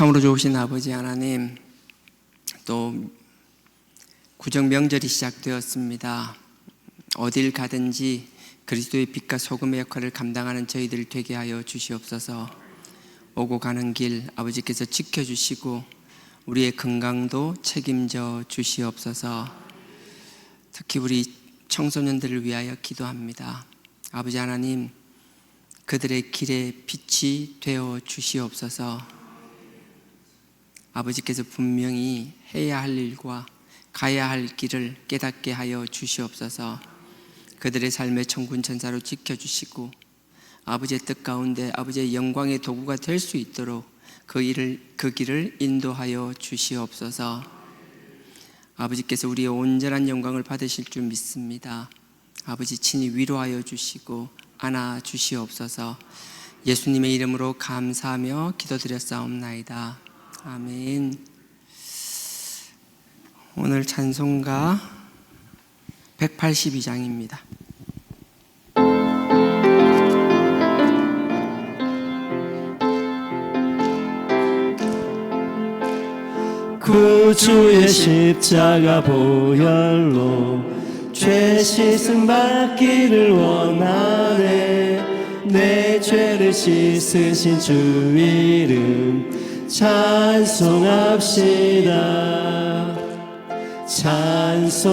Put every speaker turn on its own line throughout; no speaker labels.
참으로 좋으신 아버지 하나님, 또 구정 명절이 시작되었습니다. 어딜 가든지 그리스도의 빛과 소금의 역할을 감당하는 저희들 되게 하여 주시옵소서. 오고 가는 길 아버지께서 지켜주시고 우리의 건강도 책임져 주시옵소서. 특히 우리 청소년들을 위하여 기도합니다. 아버지 하나님, 그들의 길에 빛이 되어 주시옵소서. 아버지께서 분명히 해야 할 일과 가야 할 길을 깨닫게 하여 주시옵소서. 그들의 삶의 천군 천사로 지켜주시고 아버지의 뜻 가운데 아버지의 영광의 도구가 될 수 있도록 그 길을 인도하여 주시옵소서. 아버지께서 우리의 온전한 영광을 받으실 줄 믿습니다. 아버지 친히 위로하여 주시고 안아 주시옵소서. 예수님의 이름으로 감사하며 기도드렸사옵나이다. 아멘. 오늘 찬송가 182장입니다.
구주의 십자가 보혈로 죄 씻음 받기를 원하네. 내 죄를 씻으신 주 이름 찬송합시다. 찬송합시다.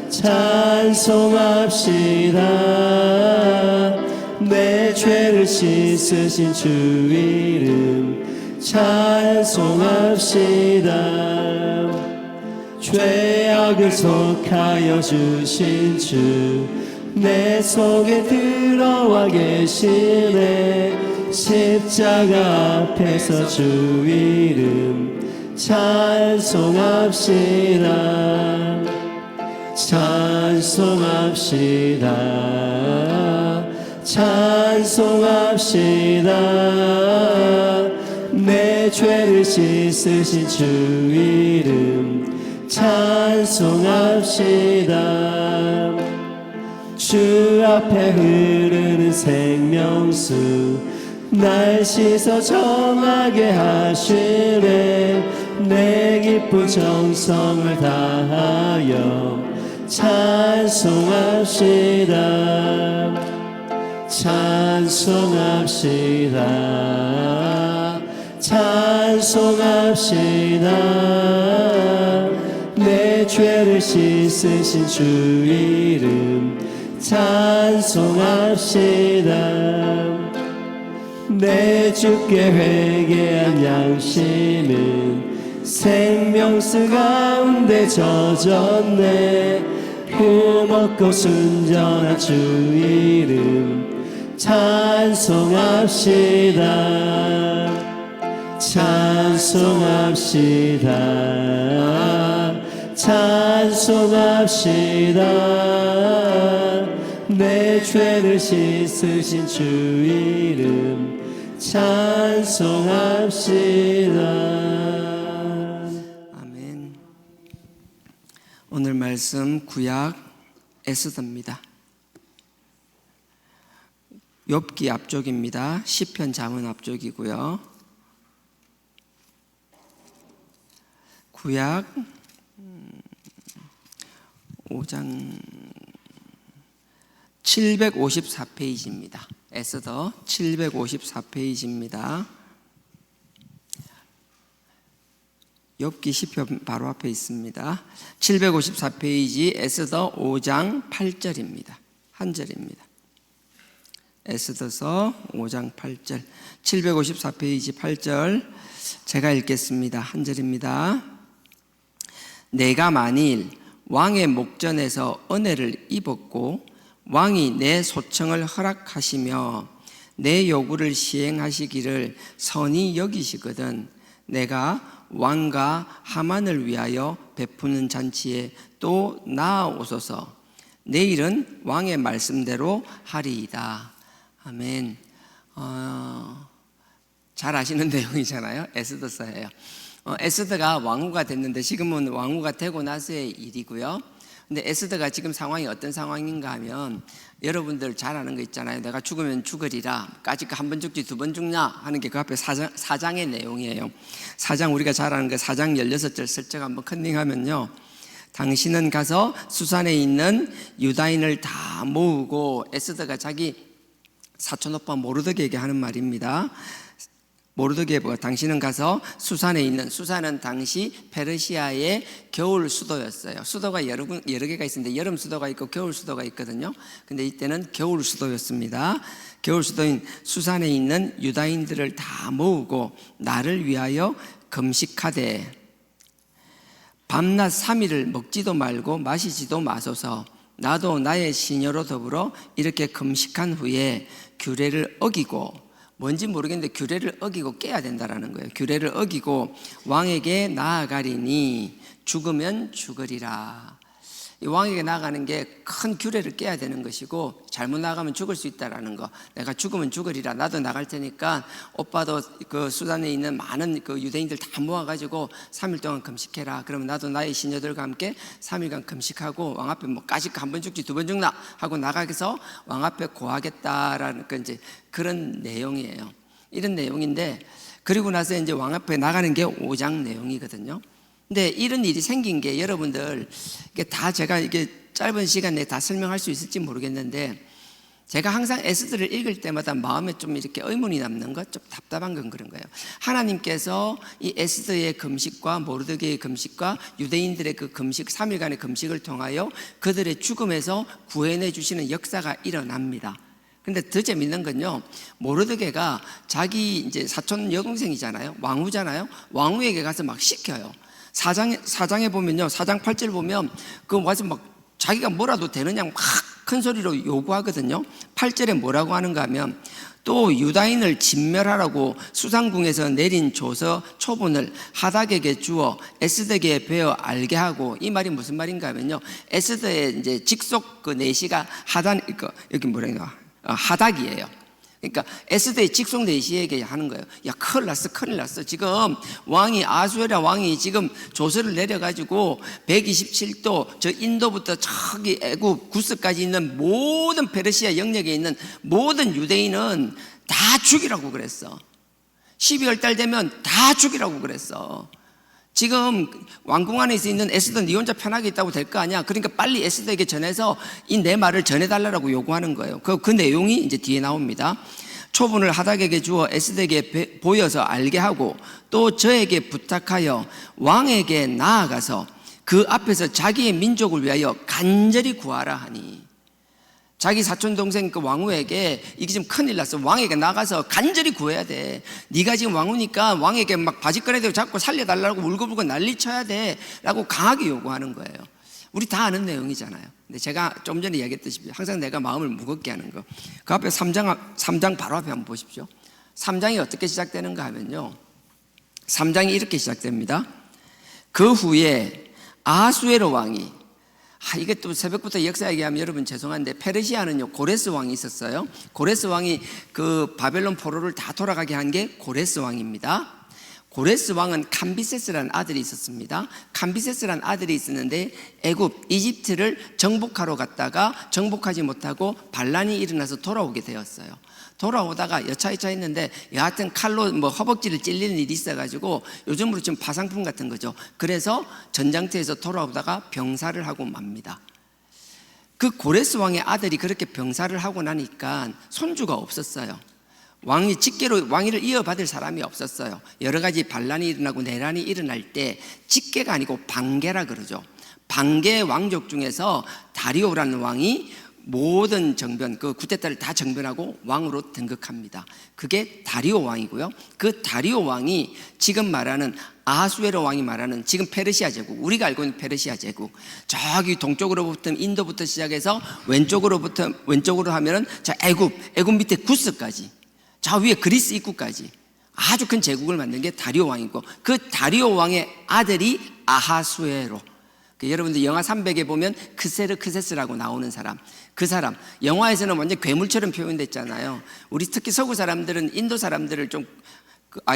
찬송합시다. 내 죄를 씻으신 주 이름 찬송합시다. 죄악을 속하여 주신 주 내 속에 들어와 계시네. 십자가 앞에서 주 이름 찬송합시다. 찬송합시다. 찬송합시다. 내 죄를 씻으신 주 이름 찬송합시다. 주 앞에 흐르는 생명수 날 씻어 정하게 하시네. 내 기쁜 정성을 다하여 찬송합시다. 찬송합시다. 찬송합시다. 내 죄를 씻으신 주 이름 찬송합시다. 내 주께 회개한 양심은 생명수 가운데 젖었네. 흠없고 순전한 주 이름 찬송합시다. 찬송합시다. 찬송합시다. 내 죄를 씻으신 주 이름 찬송합시다.
아멘. 오늘 말씀 구약 에스더입니다. 욥기 앞쪽입니다. 시편 잠언 앞쪽이고요. 구약 5장 754페이지입니다. 에스더 754페이지입니다. 욥기 시편 바로 앞에 있습니다. 754페이지 에스더 5장 8절입니다. 한 절입니다. 에스더서 5장 8절 754페이지 8절 제가 읽겠습니다. 한 절입니다. 내가 만일 왕의 목전에서 은혜를 입었고 왕이 내 소청을 허락하시며 내 요구를 시행하시기를 선히 여기시거든 내가 왕과 하만을 위하여 베푸는 잔치에 또 나아오소서. 내일은 왕의 말씀대로 하리이다. 아멘. 잘 아시는 내용이잖아요. 에스더서예요. 에스더가 왕후가 됐는데 지금은 왕후가 되고 나서의 일이고요. 근데 에스더가 지금 상황이 어떤 상황인가 하면 여러분들 잘 아는 거 있잖아요. 내가 죽으면 죽으리라. 까짓 한 번 죽지 두 번 죽냐 하는 게 그 앞에 사장의 내용이에요. 사장 우리가 잘 아는 거 4장 16절 슬쩍 한번 컨닝하면요. 당신은 가서 수산에 있는 유다인을 다 모으고, 에스더가 자기 사촌오빠 모르드게에게 하는 말입니다. 모르드게가 당신은 가서 수산에 있는, 수산은 당시 페르시아의 겨울 수도였어요. 수도가 여러 개가 있는데 여름 수도가 있고 겨울 수도가 있거든요. 근데 이때는 겨울 수도였습니다. 겨울 수도인 수산에 있는 유다인들을 다 모으고 나를 위하여 금식하되 밤낮 3일을 먹지도 말고 마시지도 마소서. 나도 나의 시녀로 더불어 이렇게 금식한 후에 규례를 어기고, 뭔지 모르겠는데 규례를 어기고 깨야 된다라는 거예요. 규례를 어기고 왕에게 나아가리니 죽으면 죽으리라. 이 왕에게 나아가는 게 큰 규례를 깨야 되는 것이고, 잘못 나가면 죽을 수 있다라는 거. 내가 죽으면 죽으리라. 나도 나갈 테니까 오빠도 그 수단에 있는 많은 그 유대인들 다 모아가지고 3일 동안 금식해라. 그러면 나도 나의 시녀들과 함께 3일간 금식하고 왕 앞에 뭐 까짓 한 번 죽지 두 번 죽나 하고 나가서 왕 앞에 고하겠다라는 그 이제 그런 내용이에요. 이런 내용인데, 그리고 나서 이제 왕 앞에 나가는 게 5장 내용이거든요. 근데 이런 일이 생긴 게 여러분들, 이게 다 제가 이게 짧은 시간에 다 설명할 수 있을지 모르겠는데, 제가 항상 에스더를 읽을 때마다 마음에 좀 이렇게 의문이 남는 것, 좀 답답한 건 그런 거예요. 하나님께서 이 에스더의 금식과 모르드게의 금식과 유대인들의 그 금식, 3일간의 금식을 통하여 그들의 죽음에서 구해내 주시는 역사가 일어납니다. 근데 더 재밌는 건요, 모르드게가 자기 이제 사촌 여동생이잖아요. 왕후잖아요. 왕후에게 가서 막 시켜요. 사장에 보면요, 4장 8절 보면 그 와서 막 자기가 뭐라도 되느냐 막 큰 소리로 요구하거든요. 8절에 뭐라고 하는가 하면, 또 유다인을 진멸하라고 수상궁에서 내린 조서 초본을 하닥에게 주어 에스더에게 베어 알게 하고. 이 말이 무슨 말인가 하면요, 에스더의 이제 직속 그 내시가 여기 뭐라냐, 하닥이에요. 그러니까 에스더의 직속 내시에게 하는 거예요. 야, 큰일 났어. 지금 왕이, 아수에라 왕이 지금 조서를 내려가지고 127도 저 인도부터 저기 애굽 구스까지 있는 모든 페르시아 영역에 있는 모든 유대인은 다 죽이라고 그랬어. 12월 달 되면 다 죽이라고 그랬어. 지금 왕궁 안에 있는 에스더, 네 혼자 편하게 있다고 될 거 아니야. 그러니까 빨리 에스더에게 전해서 이 내 말을 전해달라고 요구하는 거예요. 그 내용이 이제 뒤에 나옵니다. 초본을 하닥에게 주어 에스더에게 보여서 알게 하고, 또 저에게 부탁하여 왕에게 나아가서 그 앞에서 자기의 민족을 위하여 간절히 구하라 하니. 자기 사촌 동생 그 왕후에게 이게 지금 큰일 났어. 왕에게 나가서 간절히 구해야 돼. 네가 지금 왕후니까 왕에게 막 바지 꺼내대고 자꾸 살려달라고 울고불고 난리쳐야 돼 라고 강하게 요구하는 거예요. 우리 다 아는 내용이잖아요. 근데 제가 좀 전에 이야기했듯이 항상 내가 마음을 무겁게 하는 거, 그 앞에 3장 바로 앞에 한번 보십시오. 3장이 어떻게 시작되는가 하면요, 3장이 이렇게 시작됩니다. 그 후에 아수에로 왕이, 이게 또 새벽부터 역사 얘기하면 여러분 죄송한데, 페르시아는요 고레스 왕이 있었어요. 고레스 왕이 그 바벨론 포로를 다 돌아가게 한 게 고레스 왕입니다. 고레스 왕은 캄비세스라는 아들이 있었습니다. 캄비세스라는 아들이 있었는데 애굽, 이집트를 정복하러 갔다가 정복하지 못하고 반란이 일어나서 돌아오게 되었어요. 돌아오다가 여차여차했는데 여하튼 칼로 뭐 허벅지를 찔리는 일이 있어가지고, 요즘으로 지금 파상풍 같은 거죠. 그래서 전장터에서 돌아오다가 병사를 하고 맙니다. 그 고레스 왕의 아들이 그렇게 병사를 하고 나니까 손주가 없었어요. 왕이 직계로 왕위를 이어받을 사람이 없었어요. 여러 가지 반란이 일어나고 내란이 일어날 때 직계가 아니고 반계라 그러죠. 반계 왕족 중에서 다리오라는 왕이 모든 정변, 그 구테타를 다 정변하고 왕으로 등극합니다. 그게 다리오 왕이고요. 그 다리오 왕이 지금 말하는 아수에로 왕이 말하는 지금 페르시아 제국, 우리가 알고 있는 페르시아 제국, 저기 동쪽으로부터 인도부터 시작해서 왼쪽으로 하면은 자 애굽 밑에 구스까지, 저 위에 그리스 입구까지 아주 큰 제국을 만든 게 다리오 왕이고, 그 다리오 왕의 아들이 아하수에로. 여러분들 영화 300에 보면 크세스라고 나오는 사람, 그 사람 영화에서는 완전 괴물처럼 표현됐잖아요. 우리 특히 서구 사람들은 인도 사람들을 좀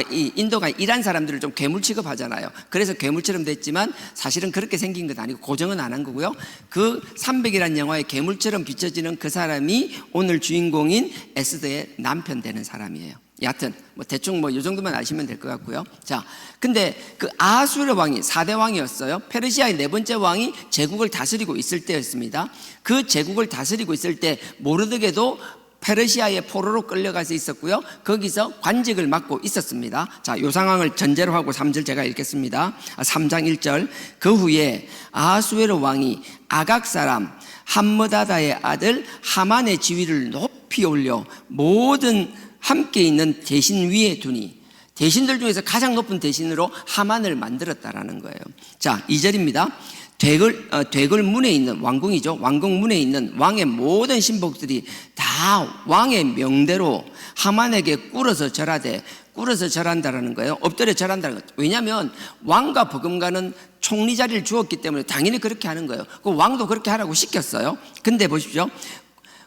이 인도가 이란 사람들을 좀 괴물 취급하잖아요. 그래서 괴물처럼 됐지만 사실은 그렇게 생긴 건 아니고 고정은 안 한 거고요. 그 300이라는 영화의 괴물처럼 비춰지는 그 사람이 오늘 주인공인 에스더의 남편 되는 사람이에요. 여하튼 뭐 대충 뭐 이 정도만 아시면 될 것 같고요. 자, 근데 그 아하수르 왕이 4대 왕이었어요. 페르시아의 네 번째 왕이 제국을 다스리고 있을 때였습니다. 그 제국을 다스리고 있을 때 모르드게도 페르시아의 포로로 끌려가서 있었고요. 거기서 관직을 맡고 있었습니다. 자, 요 상황을 전제로 하고 3절 제가 읽겠습니다. 3장 1절. 그 후에 아하수에로 왕이 아각 사람 함므다다의 아들 하만의 지위를 높이 올려 모든 함께 있는 대신 위에 두니, 대신들 중에서 가장 높은 대신으로 하만을 만들었다라는 거예요. 자, 2절입니다. 되글 문에 있는 왕궁이죠. 왕궁 문에 있는 왕의 모든 신복들이 다 왕의 명대로 하만에게 꿇어서 절하되, 꿇어서 절한다라는 거예요. 엎드려 절한다는 거예요. 왜냐하면 왕과 버금가는 총리 자리를 주었기 때문에 당연히 그렇게 하는 거예요. 그 왕도 그렇게 하라고 시켰어요. 근데 보십시오.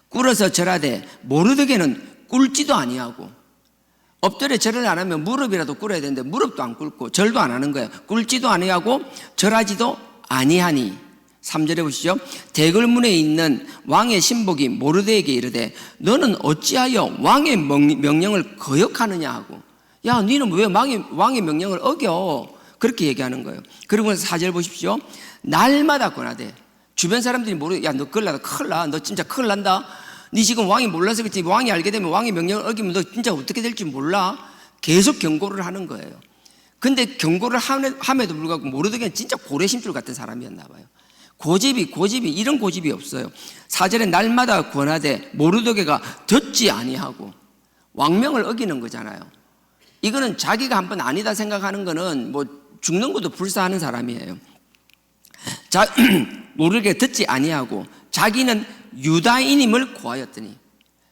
꿇어서 절하되 모르드게는 꿇지도 아니하고, 엎드려 절을 안 하면 무릎이라도 꿇어야 되는데 무릎도 안 꿇고 절도 안 하는 거예요. 꿇지도 아니하고 절하지도 아니하니. 3절에 보시죠. 대궐문에 있는 왕의 신복이 모르드에게 이르되 너는 어찌하여 왕의 명령을 거역하느냐 하고, 야 너는 왜 왕의 명령을 어겨, 그렇게 얘기하는 거예요. 그리고 4절 보십시오. 날마다 권하되, 주변 사람들이 모르, 야 너 큰일 나다, 큰일 나, 너 진짜 큰일 난다, 네 지금 왕이 몰라서 그렇지, 왕이 알게 되면 왕의 명령을 어기면 너 진짜 어떻게 될지 몰라, 계속 경고를 하는 거예요. 근데 경고를 함에도 불구하고 모르드게는 진짜 고래심줄 같은 사람이었나 봐요. 고집이 이런 고집이 없어요. 4절에 날마다 권하되 모르드게가 듣지 아니하고, 왕명을 어기는 거잖아요. 이거는 자기가 한번 아니다 생각하는 거는 뭐 죽는 것도 불사하는 사람이에요. 자, 모르게 듣지 아니하고 자기는 유다인임을 고하였더니,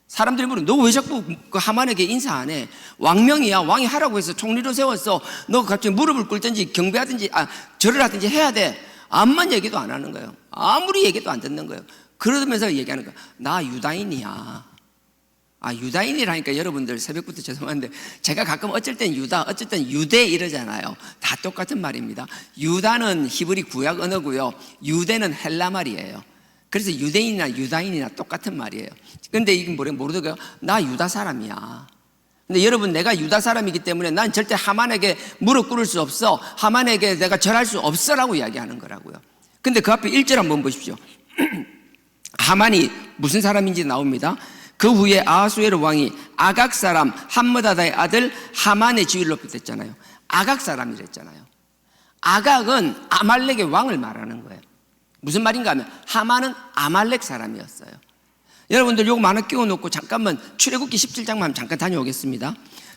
사람들이 물으면 너 왜 자꾸 그 하만에게 인사 안 해? 왕명이야. 왕이 하라고 해서 총리로 세웠어. 너 갑자기 무릎을 꿇든지 경배하든지 절을 하든지 해야 돼. 암만 얘기도 안 하는 거예요. 아무리 얘기도 안 듣는 거예요. 그러면서 얘기하는 거예요. 나 유다인이야. 유다인이라니까 여러분들 새벽부터 죄송한데 제가 가끔 어쩔 땐 유다, 어쩔 땐 유대 이러잖아요. 다 똑같은 말입니다. 유다는 히브리 구약 언어고요. 유대는 헬라 말이에요. 그래서 유대인이나 유다인이나 똑같은 말이에요. 그런데 이게 모르드게가 나 유다 사람이야. 근데 여러분, 내가 유다 사람이기 때문에 난 절대 하만에게 무릎 꿇을 수 없어, 하만에게 내가 절할 수 없어라고 이야기하는 거라고요. 근데 그 앞에 1절 한번 보십시오. 하만이 무슨 사람인지 나옵니다. 그 후에 아하수에르 왕이 아각 사람 함므다다의 아들 하만의 지위를 높였잖아요. 아각 사람이랬잖아요. 아각은 아말렉의 왕을 말하는 거예요. 무슨 말인가 하면 하만은 아말렉 사람이었어요. 여러분들 요거 하나 끼워놓고 잠깐만 출애굽기 17장만 잠깐 다녀오겠습니다.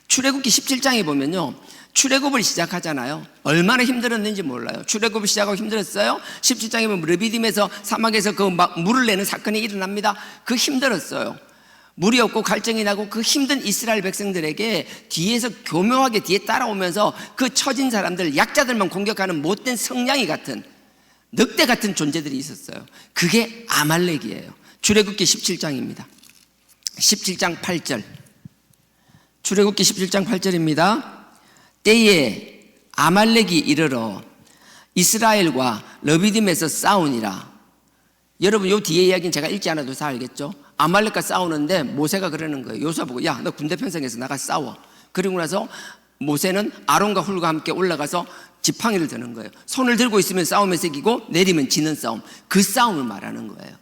출애굽기 17장에 보면요, 출애굽을 시작하잖아요. 얼마나 힘들었는지 몰라요. 출애굽을 시작하고 힘들었어요. 17장에 보면 르비딤에서 사막에서 그 물을 내는 사건이 일어납니다. 그 힘들었어요. 물이 없고 갈증이 나고 그 힘든 이스라엘 백성들에게 뒤에서 교묘하게 뒤에 따라오면서 그 처진 사람들, 약자들만 공격하는 못된 성냥이 같은, 늑대 같은 존재들이 있었어요. 그게 아말렉이에요. 출애굽기 17장입니다. 17장 8절. 출애굽기 17장 8절입니다. 때에 아말렉이 이르러 이스라엘과 르비딤에서 싸우니라. 여러분, 요 뒤에 이야기는 제가 읽지 않아도 다 알겠죠? 아말렉과 싸우는데 모세가 그러는 거예요. 요수아 보고, 야, 너 군대 편성해서 나가 싸워. 그리고 나서 모세는 아론과 훌과 함께 올라가서 지팡이를 드는 거예요. 손을 들고 있으면 싸우면서 이기고 내리면 지는 싸움, 그 싸움을 말하는 거예요.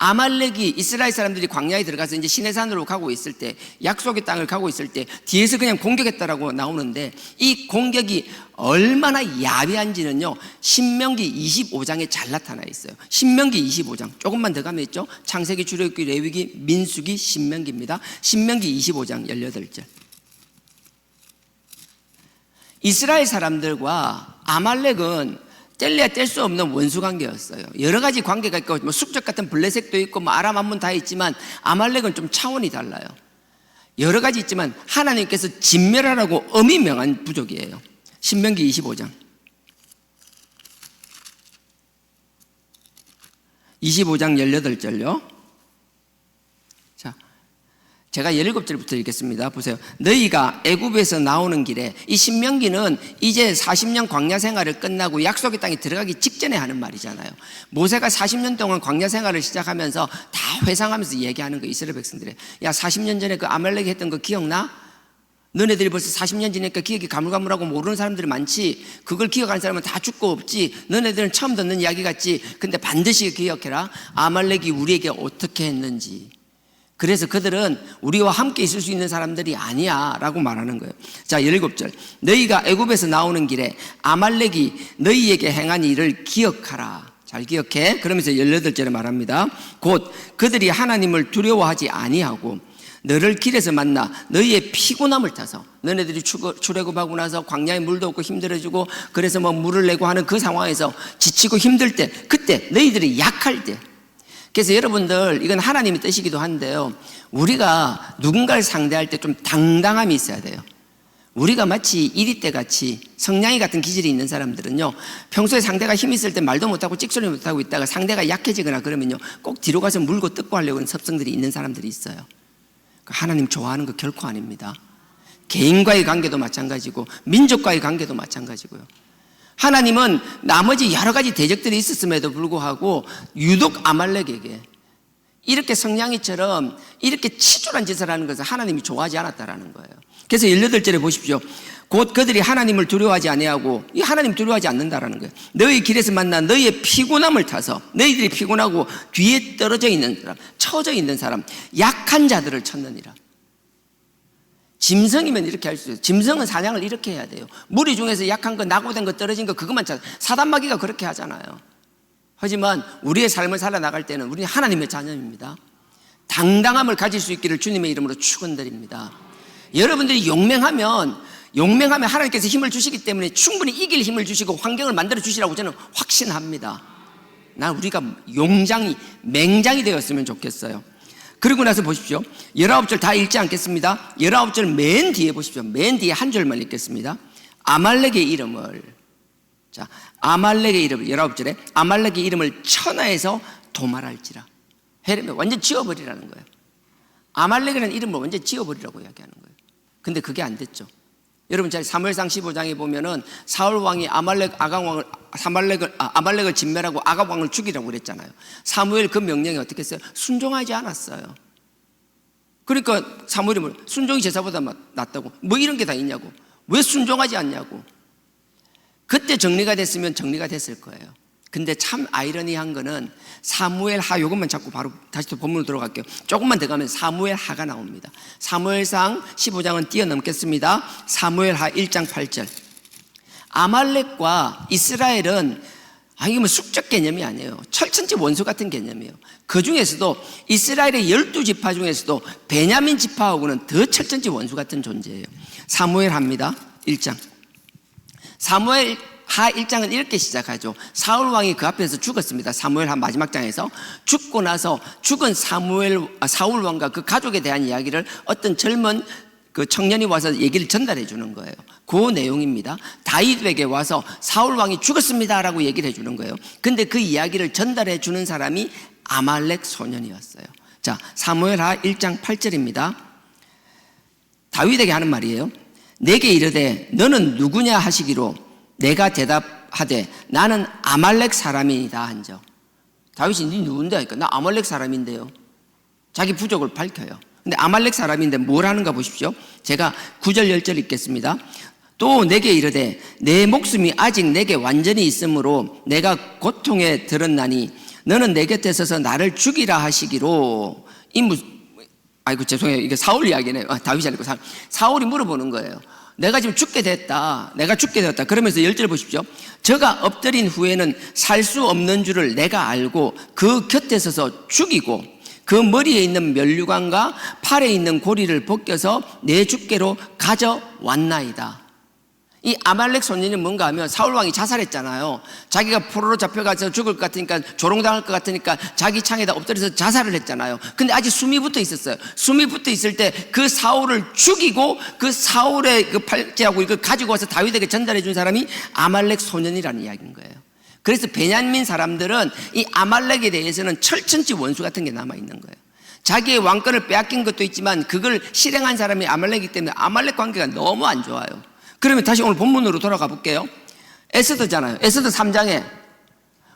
아말렉이 이스라엘 사람들이 광야에 들어가서 이제 시내산으로 가고 있을 때, 약속의 땅을 가고 있을 때 뒤에서 그냥 공격했다라고 나오는데, 이 공격이 얼마나 야비한지는요 신명기 25장에 잘 나타나 있어요. 신명기 25장 조금만 더 가면 있죠. 창세기, 출애굽기, 레위기, 민수기, 신명기입니다. 신명기 25장 18절. 이스라엘 사람들과 아말렉은 뗄래야 뗄 수 없는 원수 관계였어요. 여러 가지 관계가 있고, 뭐 숙적 같은 블레셋도 있고, 뭐 아람 한문 다 있지만 아말렉은 좀 차원이 달라요. 여러 가지 있지만 하나님께서 진멸하라고 엄히 명한 부족이에요. 신명기 25장 18절요. 자, 제가 17절부터 읽겠습니다. 보세요. 너희가 애굽에서 나오는 길에, 이 신명기는 이제 40년 광야 생활을 끝나고 약속의 땅에 들어가기 직전에 하는 말이잖아요. 모세가 40년 동안 광야 생활을 시작하면서 다 회상하면서 얘기하는 거, 이스라엘 백성들의. 야, 40년 전에 그 아말렉이 했던 거 기억나? 너네들이 벌써 40년 지니까 기억이 가물가물하고 모르는 사람들이 많지. 그걸 기억하는 사람은 다 죽고 없지. 너네들은 처음 듣는 이야기 같지. 근데 반드시 기억해라. 아말렉이 우리에게 어떻게 했는지. 그래서 그들은 우리와 함께 있을 수 있는 사람들이 아니야 라고 말하는 거예요. 자, 17절. 너희가 애굽에서 나오는 길에 아말렉이 너희에게 행한 일을 기억하라. 잘 기억해. 그러면서 18절에 말합니다. 곧 그들이 하나님을 두려워하지 아니하고 너를 길에서 만나 너희의 피곤함을 타서, 너네들이 출애굽하고 나서 광야에 물도 없고 힘들어지고 그래서 뭐 물을 내고 하는 그 상황에서 지치고 힘들 때, 그때 너희들이 약할 때. 그래서 여러분들, 이건 하나님의 뜻이기도 한데요, 우리가 누군가를 상대할 때 좀 당당함이 있어야 돼요. 우리가 마치 이리때 같이 성냥이 같은 기질이 있는 사람들은요, 평소에 상대가 힘 있을 때 말도 못하고 찍소리 못하고 있다가 상대가 약해지거나 그러면요 꼭 뒤로 가서 물고 뜯고 하려고 하는 습성들이 있는 사람들이 있어요. 하나님 좋아하는 거 결코 아닙니다. 개인과의 관계도 마찬가지고 민족과의 관계도 마찬가지고요. 하나님은 나머지 여러 가지 대적들이 있었음에도 불구하고 유독 아말렉에게 이렇게 성냥이처럼 이렇게 치졸한 짓을 하는 것을 하나님이 좋아하지 않았다라는 거예요. 그래서 18절에 보십시오. 곧 그들이 하나님을 두려워하지 아니하고, 이 하나님 두려워하지 않는다라는 거예요. 너희 길에서 만나 너희의 피곤함을 타서, 너희들이 피곤하고 뒤에 떨어져 있는 사람, 처져 있는 사람, 약한 자들을 쳤느니라. 짐승이면 이렇게 할 수 있어요. 짐승은 사냥을 이렇게 해야 돼요. 무리 중에서 약한 거, 낙오된 거, 떨어진 거, 그것만 찾아. 사단마귀가 그렇게 하잖아요. 하지만 우리의 삶을 살아나갈 때는 우리는 하나님의 자녀입니다. 당당함을 가질 수 있기를 주님의 이름으로 축원드립니다. 여러분들이 용맹하면 하나님께서 힘을 주시기 때문에 충분히 이길 힘을 주시고 환경을 만들어 주시라고 저는 확신합니다. 난 우리가 맹장이 되었으면 좋겠어요. 그리고 나서 보십시오. 19절 다 읽지 않겠습니다. 19절 맨 뒤에 보십시오. 맨 뒤에 한 줄만 읽겠습니다. 아말렉의 이름을, 자, 아말렉의 이름을, 19절에 아말렉의 이름을 천하에서 도말할지라. 완전 지워버리라는 거예요. 아말렉이라는 이름을 완전 지워버리라고 이야기하는 거예요. 근데 그게 안 됐죠. 여러분 잘 사무엘상 15장에 보면은 사울 왕이 아말렉을 진멸하고 아각 왕을 죽이라고 그랬잖아요. 사무엘 그 명령에 어떻게 했어요? 순종하지 않았어요. 그러니까 사무엘이 순종이 제사보다 낫다고, 뭐 이런 게 다 있냐고, 왜 순종하지 않냐고. 그때 정리가 됐으면 정리가 됐을 거예요. 근데 참 아이러니한 거는 사무엘하, 이것만 자꾸 바로 다시 또 본문으로 들어갈게요. 조금만 더 가면 사무엘하가 나옵니다. 사무엘상 15장은 뛰어넘겠습니다. 사무엘하 1장 8절. 아말렉과 이스라엘은 이게 뭐 숙적 개념이 아니에요. 철천지 원수 같은 개념이에요. 그 중에서도 이스라엘의 12지파 중에서도 베냐민 지파하고는 더 철천지 원수 같은 존재예요. 사무엘하입니다. 1장. 사무엘하 1장은 이렇게 시작하죠. 사울 왕이 그 앞에서 죽었습니다. 사무엘하 마지막 장에서 죽고 나서 죽은 사울 왕과 그 가족에 대한 이야기를 어떤 젊은 그 청년이 와서 얘기를 전달해 주는 거예요. 그 내용입니다. 다윗에게 와서 사울 왕이 죽었습니다라고 얘기를 해 주는 거예요. 근데 그 이야기를 전달해 주는 사람이 아말렉 소년이었어요. 자, 사무엘하 1장 8절입니다. 다윗에게 하는 말이에요. 내게 이르되 너는 누구냐 하시기로 내가 대답하되 나는 아말렉 사람이다 한적. 다윗이 네 누군데 하니까 나 아말렉 사람인데요. 자기 부족을 밝혀요. 근데 아말렉 사람인데 뭘 하는가 보십시오. 제가 9절 10절 읽겠습니다. 또 내게 이르되 내 목숨이 아직 내게 완전히 있으므로 내가 고통에 들었나니 너는 내 곁에 서서 나를 죽이라 하시기로. 아이고 죄송해요. 이게 사울 이야기네요. 다윗이 아니고 사울이 물어보는 거예요. 내가 지금 죽게 됐다. 내가 죽게 되었다. 그러면서 10절 보십시오. 저가 엎드린 후에는 살 수 없는 줄을 내가 알고 그 곁에 서서 죽이고 그 머리에 있는 면류관과 팔에 있는 고리를 벗겨서 내 주께로 가져왔나이다. 이 아말렉 소년이 뭔가 하면 사울 왕이 자살했잖아요. 자기가 포로로 잡혀가서 죽을 것 같으니까, 조롱당할 것 같으니까 자기 창에다 엎드려서 자살을 했잖아요. 근데 아직 숨이 붙어 있었어요. 숨이 붙어 있을 때 그 사울을 죽이고 그 사울의 그 팔찌하고 이걸 가지고 와서 다윗에게 전달해 준 사람이 아말렉 소년이라는 이야기인 거예요. 그래서 베냐민 사람들은 이 아말렉에 대해서는 철천지 원수 같은 게 남아 있는 거예요. 자기의 왕권을 빼앗긴 것도 있지만 그걸 실행한 사람이 아말렉이기 때문에 아말렉 관계가 너무 안 좋아요. 그러면 다시 오늘 본문으로 돌아가 볼게요. 에스더잖아요. 에스더 3장에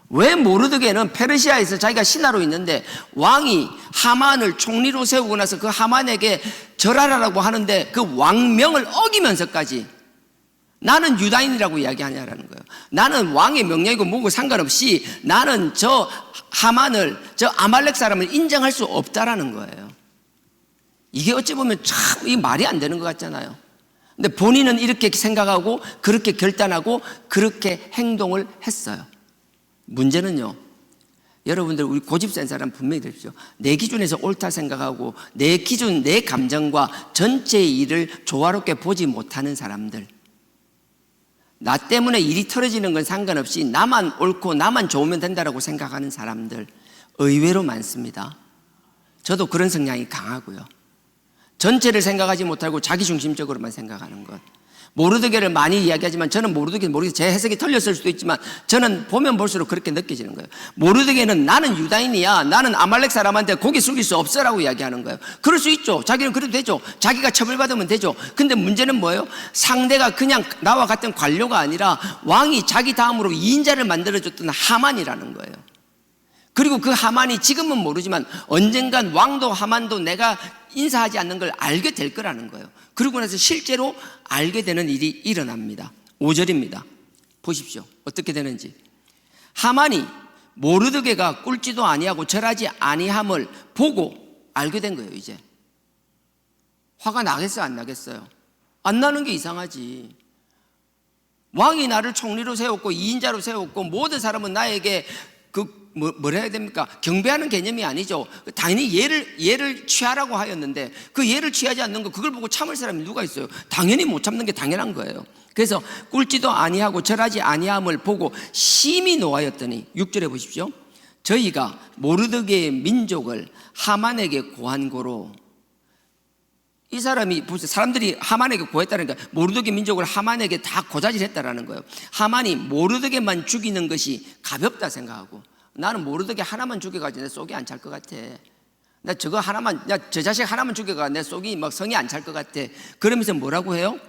왜 모르드게는 페르시아에서 자기가 신하로 있는데 왕이 하만을 총리로 세우고 나서 그 하만에게 절하라고 하는데 그 왕명을 어기면서까지 나는 유다인이라고 이야기하냐라는 거예요. 나는 왕의 명령이고 뭐고 상관없이 나는 저 하만을, 저 아말렉 사람을 인정할 수 없다라는 거예요. 이게 어찌 보면 참 이 말이 안 되는 것 같잖아요. 근데 본인은 이렇게 생각하고 그렇게 결단하고 그렇게 행동을 했어요. 문제는요, 여러분들 우리 고집 센 사람 분명히 들으십시오. 내 기준에서 옳다 생각하고 내 기준, 내 감정과 전체의 일을 조화롭게 보지 못하는 사람들, 나 때문에 일이 틀어지는 건 상관없이 나만 옳고 나만 좋으면 된다라고 생각하는 사람들 의외로 많습니다. 저도 그런 성향이 강하고요. 전체를 생각하지 못하고 자기중심적으로만 생각하는 것. 모르드게를 많이 이야기하지만 저는 모르드게는 모르겠어요. 제 해석이 틀렸을 수도 있지만 저는 보면 볼수록 그렇게 느껴지는 거예요. 모르드게는 나는 유다인이야, 나는 아말렉 사람한테 고개 숙일 수 없어라고 이야기하는 거예요. 그럴 수 있죠. 자기는 그래도 되죠. 자기가 처벌받으면 되죠. 근데 문제는 뭐예요? 상대가 그냥 나와 같은 관료가 아니라 왕이 자기 다음으로 2인자를 만들어줬던 하만이라는 거예요. 그리고 그 하만이 지금은 모르지만 언젠간 왕도 하만도 내가 인사하지 않는 걸 알게 될 거라는 거예요. 그러고 나서 실제로 알게 되는 일이 일어납니다. 5절입니다. 보십시오. 어떻게 되는지. 하만이 모르드게가 꿀지도 아니하고 절하지 아니함을 보고 알게 된 거예요. 이제 화가 나겠어요, 안 나겠어요? 안 나는 게 이상하지. 왕이 나를 총리로 세웠고 2인자로 세웠고 모든 사람은 나에게 뭐라 해야 됩니까? 경배하는 개념이 아니죠. 당연히 예를 취하라고 하였는데 그 예를 취하지 않는 거, 그걸 보고 참을 사람이 누가 있어요? 당연히 못 참는 게 당연한 거예요. 그래서 꿀지도 아니하고 절하지 아니함을 보고 심히 노하였더니 6절에 보십시오. 저희가 모르드게의 민족을 하만에게 고한 고로, 이 사람이 보세요. 사람들이 하만에게 고했다는 게 모르드게 민족을 하만에게 다 고자질했다라는 거예요. 하만이 모르드게만 죽이는 것이 가볍다 생각하고, 나는 모르드게 하나만 죽여가지고 내 속이 안 찰 것 같아. 나 저거 하나만, 저 자식 하나만 죽여가 내 속이 막 성이 안 찰 것 같아. 그러면서 뭐라고 해요?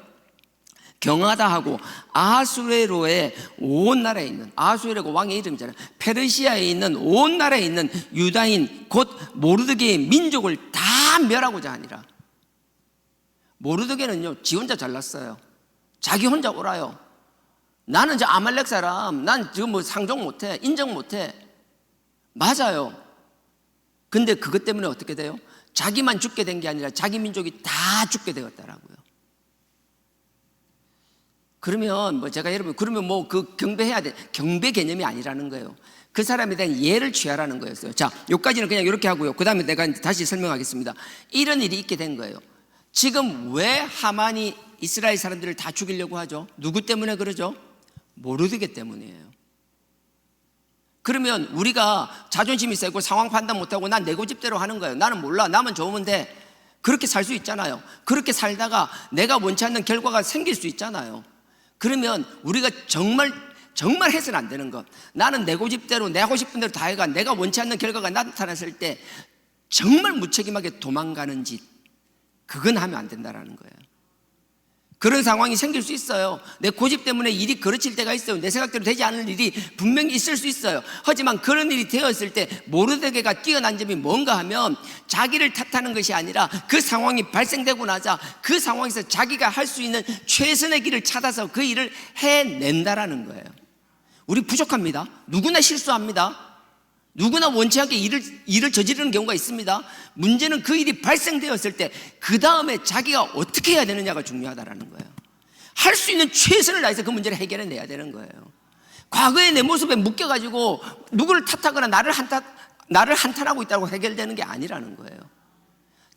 경하다 하고 아하수에로의 온 나라에 있는, 아하수에로가 왕의 이름이잖아요. 페르시아에 있는 온 나라에 있는 유다인 곧 모르드게의 민족을 다 멸하고자 하니라. 모르드게는요, 지 혼자 잘났어요. 자기 혼자 옳아요. 나는 저 아말렉 사람, 난 지금 뭐 상종 못해, 인정 못해. 맞아요. 근데 그것 때문에 어떻게 돼요? 자기만 죽게 된 게 아니라 자기 민족이 다 죽게 되었다라고요. 그러면 뭐 제가 여러분, 그러면 뭐 그 경배해야 돼. 경배 개념이 아니라는 거예요. 그 사람에 대한 예를 취하라는 거였어요. 자, 여기까지는 그냥 이렇게 하고요. 그 다음에 내가 다시 설명하겠습니다. 이런 일이 있게 된 거예요. 지금 왜 하만이 이스라엘 사람들을 다 죽이려고 하죠? 누구 때문에 그러죠? 모르드게 때문이에요. 그러면 우리가 자존심이 세고 상황 판단 못하고 난 내 고집대로 하는 거예요. 나는 몰라, 나만 좋으면 돼. 그렇게 살 수 있잖아요. 그렇게 살다가 내가 원치 않는 결과가 생길 수 있잖아요. 그러면 우리가 정말 해서는 안 되는 것, 나는 내 고집대로 내 하고 싶은 대로 다 해가 내가 원치 않는 결과가 나타났을 때 정말 무책임하게 도망가는 짓, 그건 하면 안 된다라는 거예요. 그런 상황이 생길 수 있어요. 내 고집 때문에 일이 그르칠 때가 있어요. 내 생각대로 되지 않을 일이 분명히 있을 수 있어요. 하지만 그런 일이 되었을 때 모르드게가 뛰어난 점이 뭔가 하면 자기를 탓하는 것이 아니라 그 상황이 발생되고 나자 그 상황에서 자기가 할 수 있는 최선의 길을 찾아서 그 일을 해낸다라는 거예요. 우리 부족합니다. 누구나 실수합니다. 누구나 원치 않게 일을 저지르는 경우가 있습니다. 문제는 그 일이 발생되었을 때 그 다음에 자기가 어떻게 해야 되느냐가 중요하다는 거예요. 할 수 있는 최선을 다해서 그 문제를 해결해내야 되는 거예요. 과거의 내 모습에 묶여가지고 누구를 탓하거나 나를 한탄하고 있다고 해결되는 게 아니라는 거예요.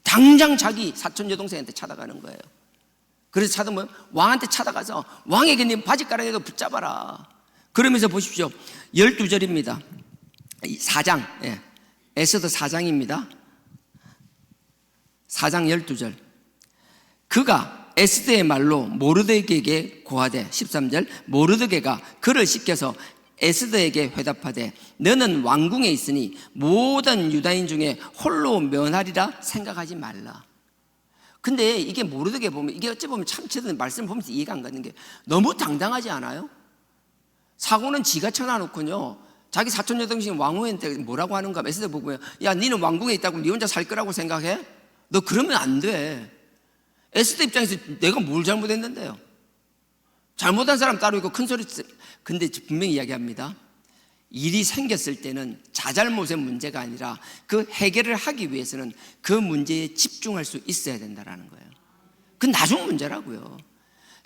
당장 자기 사촌 여동생한테 찾아가는 거예요. 그래서 찾으면 왕한테 찾아가서 왕에게 네 바지가랑이도 붙잡아라. 그러면서 보십시오. 12절입니다. 4장, 에스더 4장입니다. 4장 12절. 그가 에스더의 말로 모르드게에게 고하되, 13절, 모르드게가 그를 시켜서 에스더에게 회답하되 너는 왕궁에 있으니 모든 유다인 중에 홀로 면하리라 생각하지 말라. 근데 이게 모르게 보면, 이게 어찌 보면 참 저는 말씀 보면서 이해가 안 가는 게 너무 당당하지 않아요? 사고는 지가 쳐놔놓고요, 자기 사촌 여동생 왕후한테 뭐라고 하는가 에스더 보고, 야 니는 왕궁에 있다고 니 혼자 살 거라고 생각해? 너 그러면 안 돼. 에스더 입장에서 내가 뭘 잘못했는데요? 잘못한 사람 따로 있고 큰 소리. 근데 분명히 이야기합니다. 일이 생겼을 때는 자잘못의 문제가 아니라 그 해결을 하기 위해서는 그 문제에 집중할 수 있어야 된다는 거예요. 그건 나중 문제라고요.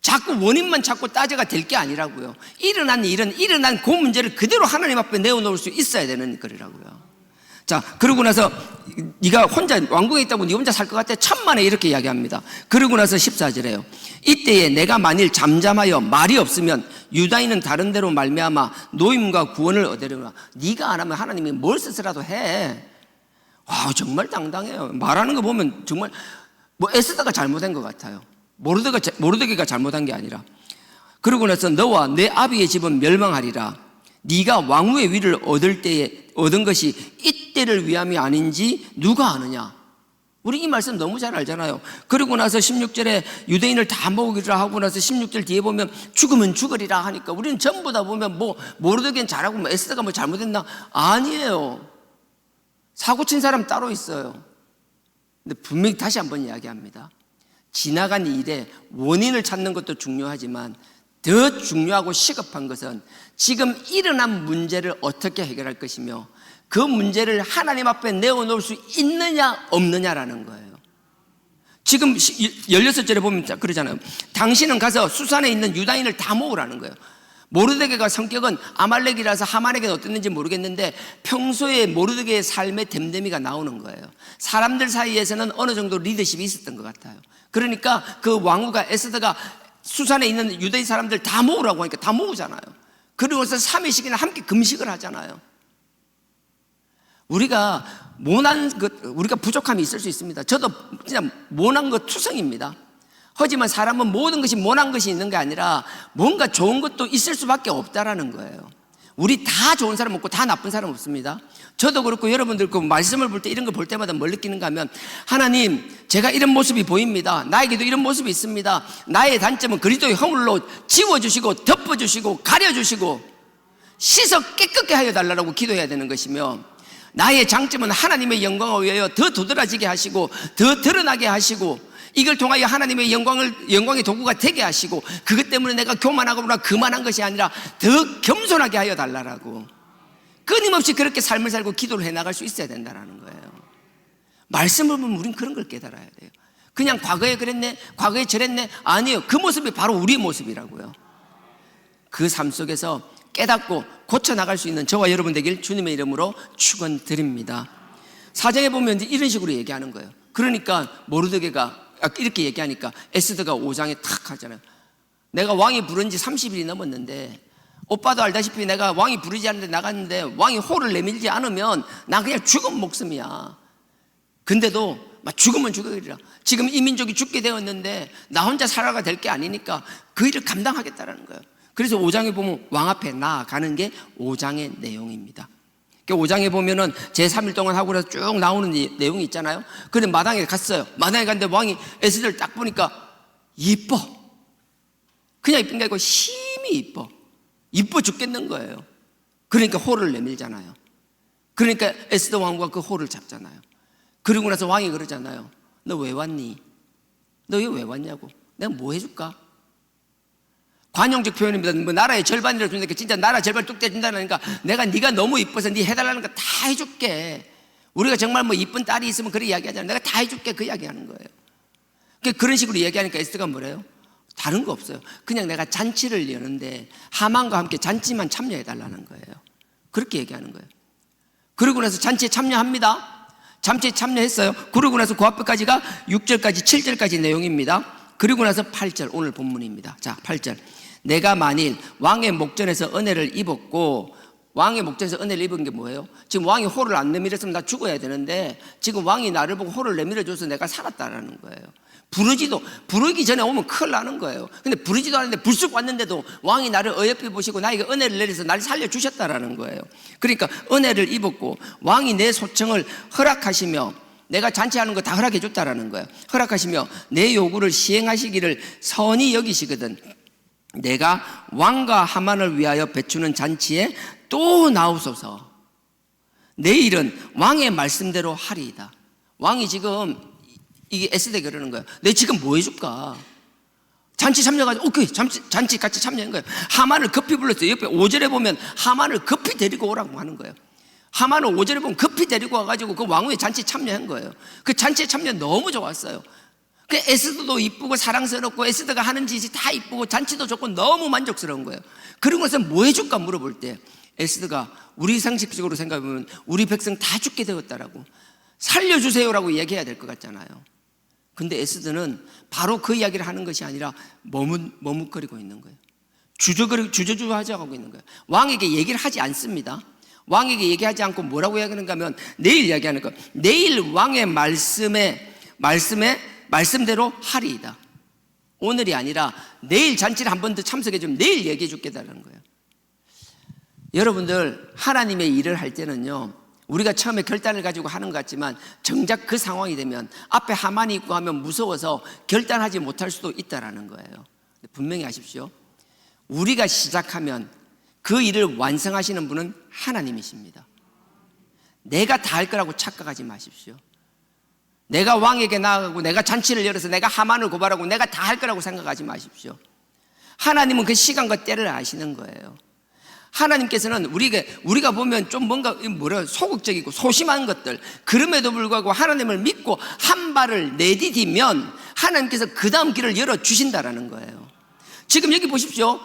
자꾸 원인만 찾고 따져가 될 게 아니라고요. 일어난 일은 일어난 그 문제를 그대로 하나님 앞에 내어놓을 수 있어야 되는 거라고요. 자, 그러고 나서 네가 혼자 왕궁에 있다고 네 혼자 살 것 같아? 천만에 이렇게 이야기합니다. 그러고 나서 14절에요. 이때에 내가 만일 잠잠하여 말이 없으면 유다인은 다른 데로 말미암아 노임과 구원을 얻으려나. 네가 안 하면 하나님이 뭘 쓰더라도 해. 와, 정말 당당해요. 말하는 거 보면 정말 뭐 에스더가 잘못한 것 같아요. 모르드게가 잘못한 게 아니라. 그러고 나서 너와 내 아비의 집은 멸망하리라. 네가 왕후의 위를 얻을 때에 얻은 것이 이때를 위함이 아닌지 누가 아느냐. 우리 이 말씀 너무 잘 알잖아요. 그리고 나서 16절에 유대인을 다 모으기라 하고 나서 16절 뒤에 보면 죽으면 죽으리라 하니까 우리는 전부 다 보면 뭐 모르드게는 잘하고 뭐 에스더가 뭐 잘못했나? 아니에요. 사고 친 사람 따로 있어요. 근데 분명히 다시 한번 이야기합니다. 지나간 일에 원인을 찾는 것도 중요하지만 더 중요하고 시급한 것은 지금 일어난 문제를 어떻게 해결할 것이며 그 문제를 하나님 앞에 내어놓을 수 있느냐 없느냐라는 거예요. 지금 16절에 보면 그러잖아요. 당신은 가서 수산에 있는 유다인을 다 모으라는 거예요. 모르드게가 성격은 아말렉이라서 하만에게는 어땠는지 모르겠는데 평소에 모르드게의 삶의 됨됨이가 나오는 거예요. 사람들 사이에서는 어느 정도 리더십이 있었던 것 같아요. 그러니까 그 왕후가 에스더가 수산에 있는 유대인 사람들 다 모으라고 하니까 다 모으잖아요. 그리고서 3일씩이나 함께 금식을 하잖아요. 우리가 우리가 부족함이 있을 수 있습니다. 저도 진짜 모난 것 투성입니다. 하지만 사람은 모든 것이 모난 것이 있는 게 아니라 뭔가 좋은 것도 있을 수밖에 없다라는 거예요. 우리 다 좋은 사람 없고 다 나쁜 사람 없습니다. 저도 그렇고 여러분들 그 말씀을 볼 때 이런 거 볼 때마다 뭘 느끼는가 하면 하나님, 제가 이런 모습이 보입니다. 나에게도 이런 모습이 있습니다. 나의 단점은 그리스도의 허물로 지워주시고 덮어주시고 가려주시고 씻어 깨끗게 하여 달라고 기도해야 되는 것이며, 나의 장점은 하나님의 영광을 위하여 더 도드라지게 하시고 더 드러나게 하시고 이걸 통하여 하나님의 영광의 도구가 되게 하시고 그것 때문에 내가 교만하거나 그만한 것이 아니라 더 겸손하게 하여 달라고 끊임없이 그렇게 삶을 살고 기도를 해나갈 수 있어야 된다는 거예요. 말씀을 보면 우린 그런 걸 깨달아야 돼요. 그냥 과거에 그랬네, 과거에 저랬네, 아니에요. 그 모습이 바로 우리의 모습이라고요. 그 삶 속에서 깨닫고 고쳐나갈 수 있는 저와 여러분 되길 주님의 이름으로 축원드립니다. 사정에 보면 이런 식으로 얘기하는 거예요. 그러니까 모르드게가 이렇게 얘기하니까 에스더가 5장에 탁 하잖아요. 내가 왕이 부른 지 30일이 넘었는데 오빠도 알다시피 내가 왕이 부르지 않는데 나갔는데 왕이 호를 내밀지 않으면 난 그냥 죽은 목숨이야. 근데도 막 죽으면 죽으리라. 지금 이 민족이 죽게 되었는데 나 혼자 살아가 될 게 아니니까 그 일을 감당하겠다라는 거예요. 그래서 5장에 보면 왕 앞에 나아가는 게 5장의 내용입니다. 5장에 보면은 제3일 동안 하고 나서 쭉 나오는 내용이 있잖아요. 근데 마당에 갔어요. 마당에 갔는데 왕이 에스더를 딱 보니까 이뻐. 그냥 이쁜 게 아니고 힘이 이뻐. 이뻐 죽겠는 거예요. 그러니까 호를 내밀잖아요. 그러니까 에스더 왕후가 그 호를 잡잖아요. 그리고 나서 왕이 그러잖아요. 너 왜 왔니? 너 여기 왜 왔냐고. 내가 뭐 해줄까? 관용적 표현입니다. 뭐 나라의 절반이라도 준다니까 진짜 나라 절반 뚝 떼준다니까 내가 네가 너무 이뻐서 네 해달라는 거 다 해줄게. 우리가 정말 뭐 이쁜 딸이 있으면 그렇게 이야기하잖아요. 내가 다 해줄게. 그 이야기하는 거예요. 그런 식으로 얘기하니까 에스더가 뭐래요? 다른 거 없어요. 그냥 내가 잔치를 여는데 하만과 함께 잔치만 참여해달라는 거예요. 그렇게 얘기하는 거예요. 그러고 나서 잔치에 참여합니다. 잔치에 참여했어요. 그러고 나서 그 앞에까지가 6절까지 7절까지 내용입니다. 그리고 나서 8절 오늘 본문입니다. 자, 8절. 내가 만일 왕의 목전에서 은혜를 입었고 왕의 목전에서 은혜를 입은 게 뭐예요? 지금 왕이 호를 안 내밀었으면 나 죽어야 되는데 지금 왕이 나를 보고 호를 내밀어줘서 내가 살았다라는 거예요. 부르기 전에 오면 큰일 나는 거예요. 근데 부르지도 않는데 불쑥 왔는데도 왕이 나를 어여삐 보시고 나에게 은혜를 내려서 나를 살려주셨다라는 거예요. 그러니까 은혜를 입었고 왕이 내 소청을 허락하시며 내가 잔치하는 거 다 허락해 줬다라는 거예요. 허락하시며 내 요구를 시행하시기를 선히 여기시거든 내가 왕과 하만을 위하여 베추는 잔치에 또 나오소서. 내일은 왕의 말씀대로 하리이다. 왕이 지금 이게 에스더에게 그러는 거예요. 내 지금 뭐 해줄까? 잔치 참여가지고 오케이 잔치 같이 참여한 거예요. 하만을 급히 불렀어요. 옆에 5절에 보면 하만을 급히 데리고 오라고 하는 거예요. 하만을 5절에 보면 급히 데리고 와가지고 그 왕후의 잔치 참여한 거예요. 그 잔치에 참여 너무 좋았어요. 그 에스더도 이쁘고 사랑스럽고 에스더가 하는 짓이 다 이쁘고 잔치도 좋고 너무 만족스러운 거예요. 그런 것을 뭐 해줄까 물어볼 때 에스더가 우리 상식적으로 생각해보면 우리 백성 다 죽게 되었다라고 살려주세요라고 얘기해야 될 것 같잖아요. 근데 에스더는 바로 그 이야기를 하는 것이 아니라 머뭇거리고 있는 거예요. 주저주저하고 있는 거예요. 왕에게 얘기를 하지 않습니다. 왕에게 얘기하지 않고 뭐라고 이야기하는가 하면 내일 이야기하는 거. 내일 왕의 말씀대로 하리이다. 오늘이 아니라 내일 잔치를 한 번 더 참석해 주면 내일 얘기해 줄게다라는 거예요. 여러분들 하나님의 일을 할 때는요 우리가 처음에 결단을 가지고 하는 것 같지만 정작 그 상황이 되면 앞에 하만이 있고 하면 무서워서 결단하지 못할 수도 있다라는 거예요. 분명히 아십시오. 우리가 시작하면 그 일을 완성하시는 분은 하나님이십니다. 내가 다 할 거라고 착각하지 마십시오. 내가 왕에게 나아가고 내가 잔치를 열어서 내가 하만을 고발하고 내가 다 할 거라고 생각하지 마십시오. 하나님은 그 시간과 때를 아시는 거예요. 하나님께서는 우리가 보면 좀 뭔가 소극적이고 소심한 것들 그럼에도 불구하고 하나님을 믿고 한 발을 내디디면 하나님께서 그 다음 길을 열어주신다라는 거예요. 지금 여기 보십시오.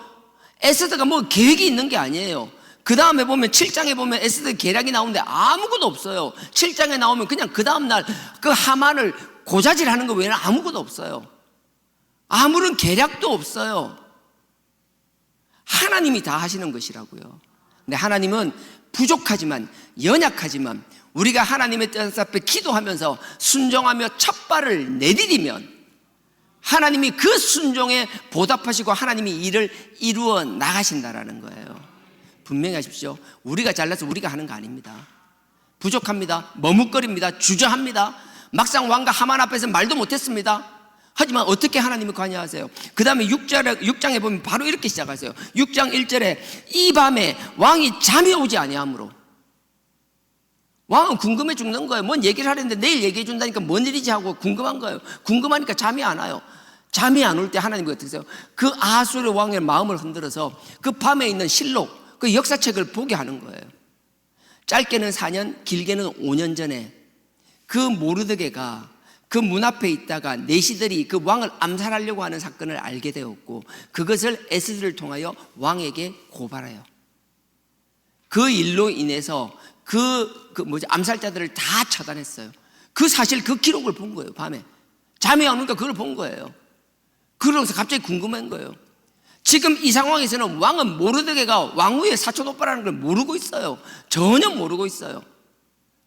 에스더가 뭐 계획이 있는 게 아니에요. 그 다음에 보면 7장에 보면 에스더 계략이 나오는데 아무것도 없어요. 7장에 나오면 그냥 그 다음날 그 하만을 고자질하는 거 외에는 아무것도 없어요. 아무런 계략도 없어요. 하나님이 다 하시는 것이라고요. 근데 하나님은 부족하지만 연약하지만 우리가 하나님의 뜻 앞에 기도하면서 순종하며 첫 발을 내디디면 하나님이 그 순종에 보답하시고 하나님이 일을 이루어 나가신다라는 거예요. 분명히 하십시오. 우리가 잘나서 우리가 하는 거 아닙니다. 부족합니다. 머뭇거립니다. 주저합니다. 막상 왕과 하만 앞에서 말도 못했습니다. 하지만 어떻게 하나님을 관여하세요? 그 다음에 6장에 보면 바로 이렇게 시작하세요. 6장 1절에 이 밤에 왕이 잠이 오지 아니하므로. 왕은 궁금해 죽는 거예요. 뭔 얘기를 하려는데 내일 얘기해 준다니까 뭔 일이지 하고 궁금한 거예요. 궁금하니까 잠이 안 와요. 잠이 안 올 때 하나님이 어떻게 하세요? 그 아수르 왕의 마음을 흔들어서 그 밤에 있는 실록 그 역사책을 보게 하는 거예요. 짧게는 4년 길게는 5년 전에 그 모르드게가 그 문 앞에 있다가 내시들이 그 왕을 암살하려고 하는 사건을 알게 되었고 그것을 에스더를 통하여 왕에게 고발해요. 그 일로 인해서 암살자들을 다 처단했어요. 그 사실 그 기록을 본 거예요. 밤에 잠이 안 오니까 그걸 본 거예요. 그러면서 갑자기 궁금한 거예요. 지금 이 상황에서는 왕은 모르드게가 왕후의 사촌 오빠라는 걸 모르고 있어요. 전혀 모르고 있어요.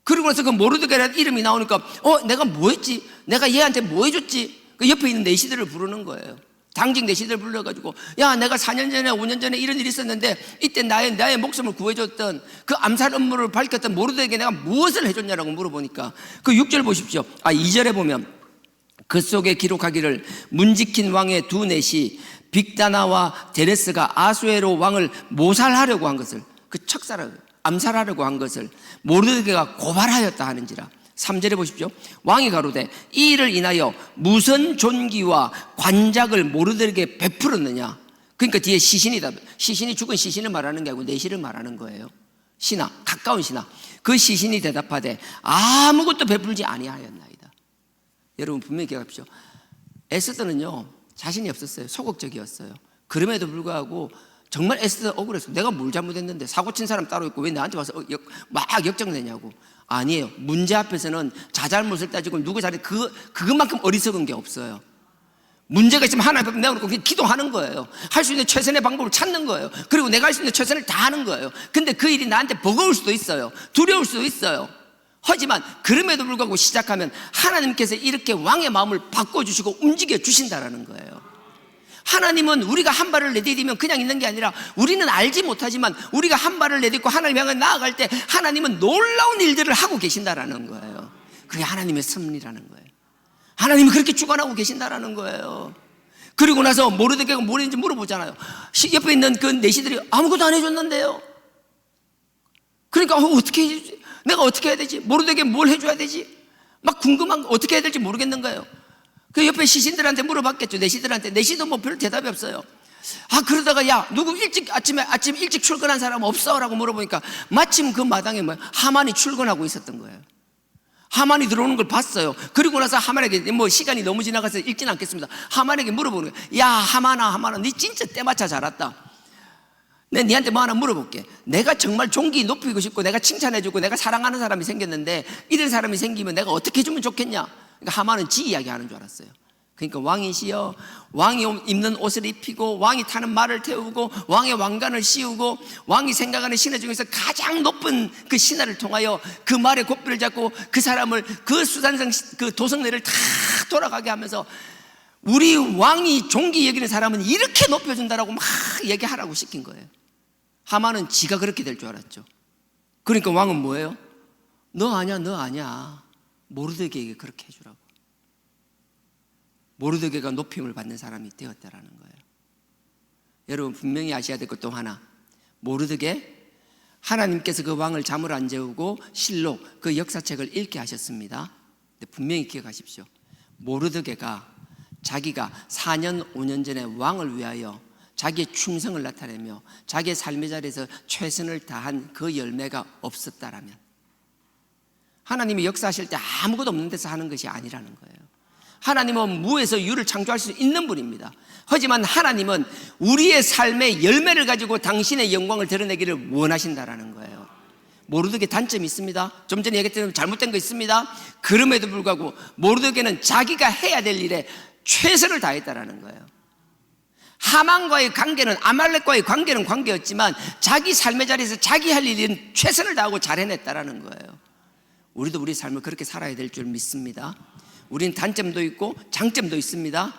그러고 나서 그 모르드게라는 이름이 나오니까 내가 뭐 했지? 내가 얘한테 뭐 해줬지? 그 옆에 있는 내시들을 부르는 거예요. 당직 내시들을 불러가지고 야 내가 4년 전에 5년 전에 이런 일이 있었는데 이때 나의 목숨을 구해줬던 그 암살 업무를 밝혔던 모르드게에게 내가 무엇을 해줬냐라고 물어보니까 그 6절 보십시오. 2절에 보면 그 속에 기록하기를 문지킨 왕의 두 넷이 빅다나와 데레스가 아수에로 왕을 모살하려고 한 것을 그 척살을 암살하려고 한 것을 모르드게가 고발하였다 하는지라. 3절에 보십시오. 왕이 가로되 이 일을 인하여 무슨 존귀와 관작을 모르드게에게 베풀었느냐. 그러니까 뒤에 시신이다. 시신이 죽은 시신을 말하는 게 아니고 내시를 말하는 거예요. 신하, 가까운 신하. 그 시신이 대답하되 아무것도 베풀지 아니하였나이다. 여러분 분명히 기억하십시오. 에스더는요 자신이 없었어요. 소극적이었어요. 그럼에도 불구하고 정말 에스더 억울했어요. 내가 뭘 잘못했는데 사고 친 사람 따로 있고 왜 나한테 와서 막 역정내냐고. 아니에요. 문제 앞에서는 자잘못을 따지고 누구 잘해 그것만큼 어리석은 게 없어요. 문제가 있으면 하나님 앞에 내어놓고 그냥 기도하는 거예요. 할 수 있는 최선의 방법을 찾는 거예요. 그리고 내가 할 수 있는 최선을 다하는 거예요. 근데 그 일이 나한테 버거울 수도 있어요. 두려울 수도 있어요. 하지만 그럼에도 불구하고 시작하면 하나님께서 이렇게 왕의 마음을 바꿔주시고 움직여 주신다라는 거예요. 하나님은 우리가 한 발을 내디디면 그냥 있는 게 아니라 우리는 알지 못하지만 우리가 한 발을 내딛고 하나님 향해 나아갈 때 하나님은 놀라운 일들을 하고 계신다라는 거예요. 그게 하나님의 섭리라는 거예요. 하나님이 그렇게 주관하고 계신다라는 거예요. 그리고 나서 모르드게가 뭘 했는지 물어보잖아요. 옆에 있는 그 내시들이 아무것도 안 해줬는데요. 그러니까 어떻게 해주지? 내가 어떻게 해야 되지? 모르드게 뭘 해줘야 되지? 막 궁금한 거 어떻게 해야 될지 모르겠는 거예요. 그 옆에 시신들한테 물어봤겠죠. 내시들한테. 내시도 뭐 별 대답이 없어요. 그러다가 야 누구 아침 일찍 출근한 사람 없어? 라고 물어보니까 마침 그 마당에 하만이 출근하고 있었던 거예요. 하만이 들어오는 걸 봤어요. 그리고 나서 하만에게 시간이 너무 지나가서 읽지는 않겠습니다. 하만에게 물어보는 거예요. 야 하만아 니 진짜 때마차 잘 왔다. 내가 니한테 뭐 하나 물어볼게. 내가 정말 존귀 높이고 싶고 내가 칭찬해주고 내가 사랑하는 사람이 생겼는데 이런 사람이 생기면 내가 어떻게 해주면 좋겠냐. 그러니까 하만은 지 이야기하는 줄 알았어요. 그러니까 왕이시여, 왕이 입는 옷을 입히고 왕이 타는 말을 태우고 왕의 왕관을 씌우고 왕이 생각하는 신하 중에서 가장 높은 그 신하를 통하여 그 말의 고삐를 잡고 그 사람을 그 수산성 그 도성내를 다 돌아가게 하면서 우리 왕이 존귀 여기는 사람은 이렇게 높여준다라고 막 얘기하라고 시킨 거예요. 하만은 지가 그렇게 될 줄 알았죠. 그러니까 왕은 뭐예요? 너 아니야 모르드게에게 그렇게 해주라고. 모르드게가 높임을 받는 사람이 되었다라는 거예요. 여러분 분명히 아셔야 될 것 또 하나, 모르드게 하나님께서 그 왕을 잠을 안 재우고 실록 그 역사책을 읽게 하셨습니다. 근데 분명히 기억하십시오. 모르드게가 자기가 4년 5년 전에 왕을 위하여 자기의 충성을 나타내며 자기의 삶의 자리에서 최선을 다한 그 열매가 없었다라면 하나님이 역사하실 때 아무것도 없는 데서 하는 것이 아니라는 거예요. 하나님은 무에서 유를 창조할 수 있는 분입니다. 하지만 하나님은 우리의 삶의 열매를 가지고 당신의 영광을 드러내기를 원하신다라는 거예요. 모르드게 단점이 있습니다. 좀 전에 얘기했던 잘못된 거 있습니다. 그럼에도 불구하고 모르드게는 자기가 해야 될 일에 최선을 다했다라는 거예요. 하만과의 관계는 아말렉과의 관계는 관계였지만 자기 삶의 자리에서 자기 할 일은 최선을 다하고 잘 해냈다라는 거예요. 우리도 우리 삶을 그렇게 살아야 될 줄 믿습니다. 우리는 단점도 있고 장점도 있습니다.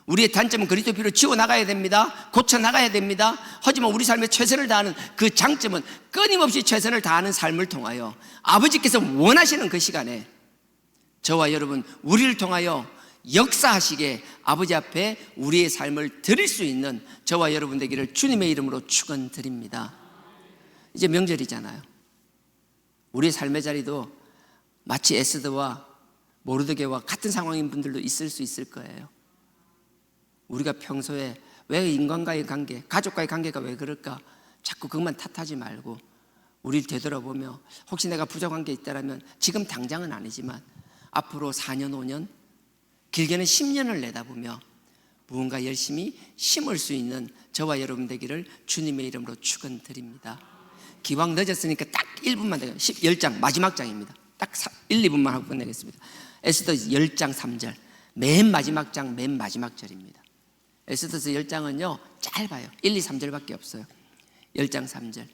우리의 단점은 그리스도 피로 지워나가야 됩니다. 고쳐나가야 됩니다. 하지만 우리 삶에 최선을 다하는 그 장점은 끊임없이 최선을 다하는 삶을 통하여 아버지께서 원하시는 그 시간에 저와 여러분 우리를 통하여 역사하시게 아버지 앞에 우리의 삶을 드릴 수 있는 저와 여러분 되기를 주님의 이름으로 축원드립니다. 이제 명절이잖아요. 우리의 삶의 자리도 마치 에스더와 모르드게와 같은 상황인 분들도 있을 수 있을 거예요. 우리가 평소에 왜 인간과의 관계, 가족과의 관계가 왜 그럴까 자꾸 그것만 탓하지 말고 우리를 되돌아보며 혹시 내가 부족한 게 있다면 지금 당장은 아니지만 앞으로 4년 5년 길게는 10년을 내다보며 무언가 열심히 심을 수 있는 저와 여러분 되기를 주님의 이름으로 축원드립니다. 기왕 늦었으니까 딱 1분만 더 10장 마지막 장입니다. 딱 1, 2분만 하고 끝내겠습니다. 에스더 10장 3절 맨 마지막 장 맨 마지막 절입니다. 에스더서 10장은요 짧아요. 1, 2, 3절밖에 없어요. 10장 3절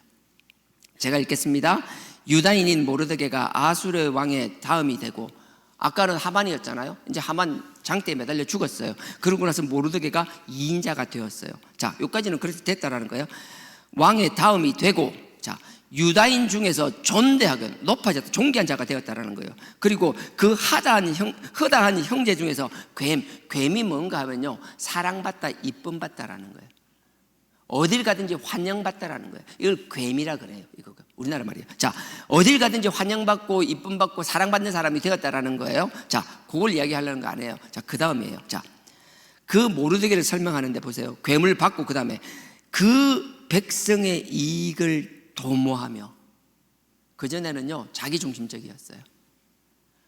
제가 읽겠습니다. 유다인인 모르드게가 아수르 왕의 다음이 되고 아까는 하만이었잖아요. 이제 하만 장대에 매달려 죽었어요. 그러고 나서 모르드게가 2인자가 되었어요. 자, 여기까지는 그렇게 됐다라는 거예요. 왕의 다음이 되고, 자, 유다인 중에서 존대하게 높아졌다, 존귀한 자가 되었다라는 거예요. 그리고 그 허다한 형제 중에서 괸이 뭔가 하면요, 사랑받다, 이쁨받다라는 거예요. 어딜 가든지 환영받다라는 거예요. 이걸 괸이라 그래요. 이거 우리나라 말이에요. 자, 어딜 가든지 환영받고 이쁨받고 사랑받는 사람이 되었다라는 거예요. 자, 그걸 이야기하려는 거 아니에요. 자, 그 다음이에요. 자, 그 모르드게를 설명하는데 보세요. 괸을 받고 그 다음에 그 백성의 이익을 도모하며, 그전에는요 자기중심적이었어요.